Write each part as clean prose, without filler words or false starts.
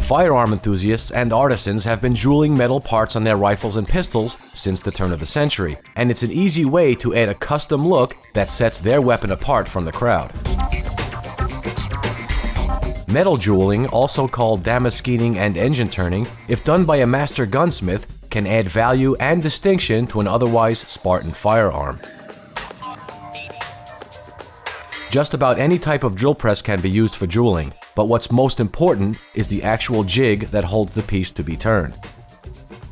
Firearm enthusiasts and artisans have been jeweling metal parts on their rifles and pistols since the turn of the century, and it's an easy way to add a custom look that sets their weapon apart from the crowd. Metal jeweling, also called damascening and engine turning, if done by a master gunsmith, can add value and distinction to an otherwise Spartan firearm. Just about any type of drill press can be used for jeweling, but what's most important is the actual jig that holds the piece to be turned.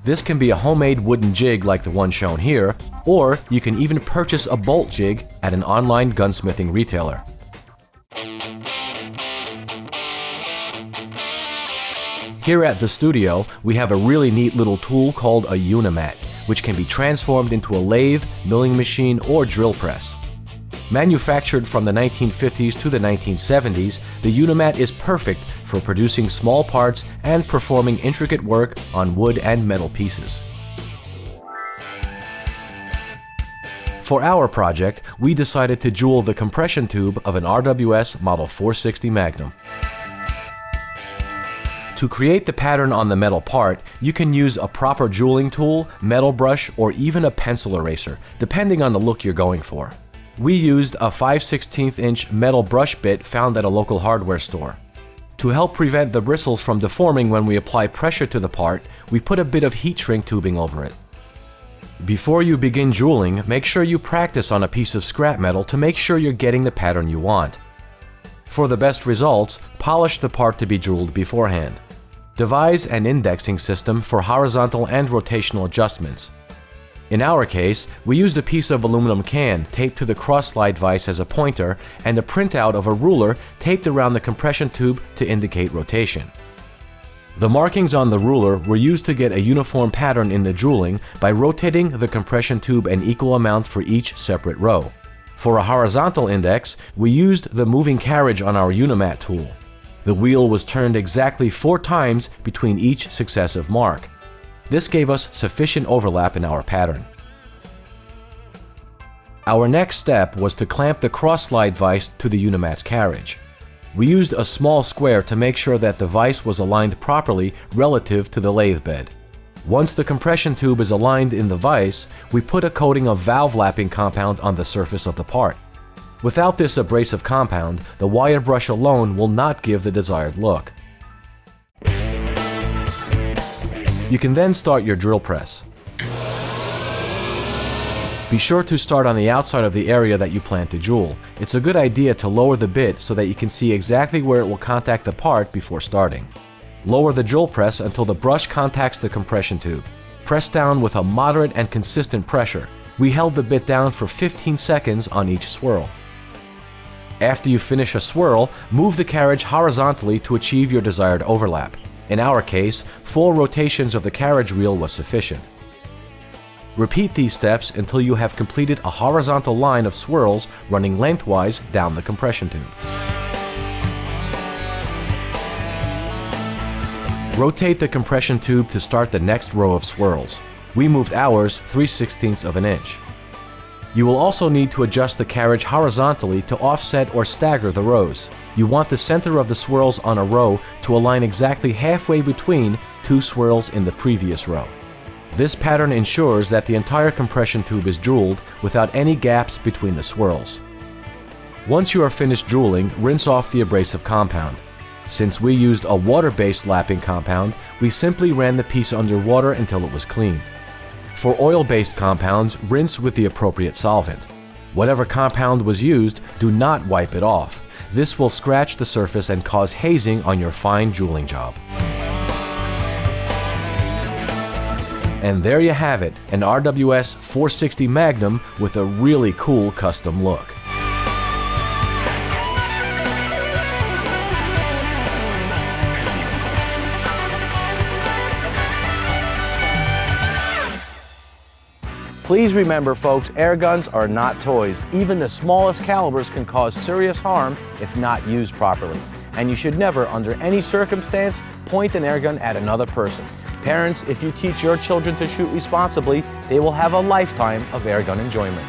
This can be a homemade wooden jig like the one shown here, or you can even purchase a bolt jig at an online gunsmithing retailer. Here at the studio, we have a really neat little tool called a UNAMID, which can be transformed into a lathe, milling machine, or drill press. Manufactured from the 1950s to the 1970s, the UNAMID is perfect for producing small parts and performing intricate work on wood and metal pieces. For our project, we decided to jewel the compression tube of an RWS Model 460 Magnum. To create the pattern on the metal part, you can use a proper jeweling tool, metal brush, or even a pencil eraser, depending on the look you're going for. We used a 5/16 inch metal brush bit found at a local hardware store. To help prevent the bristles from deforming when we apply pressure to the part, we put a bit of heat shrink tubing over it. Before you begin jeweling, make sure you practice on a piece of scrap metal to make sure you're getting the pattern you want. For the best results, polish the part to be jeweled beforehand. Devise an indexing system for horizontal and rotational adjustments. In our case, we used a piece of aluminum can taped to the cross-slide vise as a pointer and a printout of a ruler taped around the compression tube to indicate rotation. The markings on the ruler were used to get a uniform pattern in the jeweling by rotating the compression tube an equal amount for each separate row. For a horizontal index, we used the moving carriage on our UNAMID tool. The wheel was turned exactly 4 times between each successive mark. This gave us sufficient overlap in our pattern. Our next step was to clamp the cross-slide vise to the UNAMID's carriage. We used a small square to make sure that the vise was aligned properly relative to the lathe bed. Once the compression tube is aligned in the vise, we put a coating of valve lapping compound on the surface of the part. Without this abrasive compound, the wire brush alone will not give the desired look. You can then start your drill press. Be sure to start on the outside of the area that you plan to jewel. It's a good idea to lower the bit so that you can see exactly where it will contact the part before starting. Lower the drill press until the brush contacts the compression tube. Press down with a moderate and consistent pressure. We held the bit down for 15 seconds on each swirl. After you finish a swirl, move the carriage horizontally to achieve your desired overlap. In our case, 4 rotations of the carriage wheel was sufficient. Repeat these steps until you have completed a horizontal line of swirls running lengthwise down the compression tube. Rotate the compression tube to start the next row of swirls. We moved ours 3/16 of an inch. You will also need to adjust the carriage horizontally to offset or stagger the rows. You want the center of the swirls on a row to align exactly halfway between 2 swirls in the previous row. This pattern ensures that the entire compression tube is jeweled without any gaps between the swirls. Once you are finished jeweling, rinse off the abrasive compound. Since we used a water-based lapping compound, we simply ran the piece under water until it was clean. For oil-based compounds, rinse with the appropriate solvent. Whatever compound was used, do not wipe it off. This will scratch the surface and cause hazing on your fine jeweling job. And there you have it, an RWS 460 Magnum with a really cool custom look. Please remember, folks, air guns are not toys. Even the smallest calibers can cause serious harm if not used properly. And you should never, under any circumstance, point an air gun at another person. Parents, if you teach your children to shoot responsibly, they will have a lifetime of air gun enjoyment.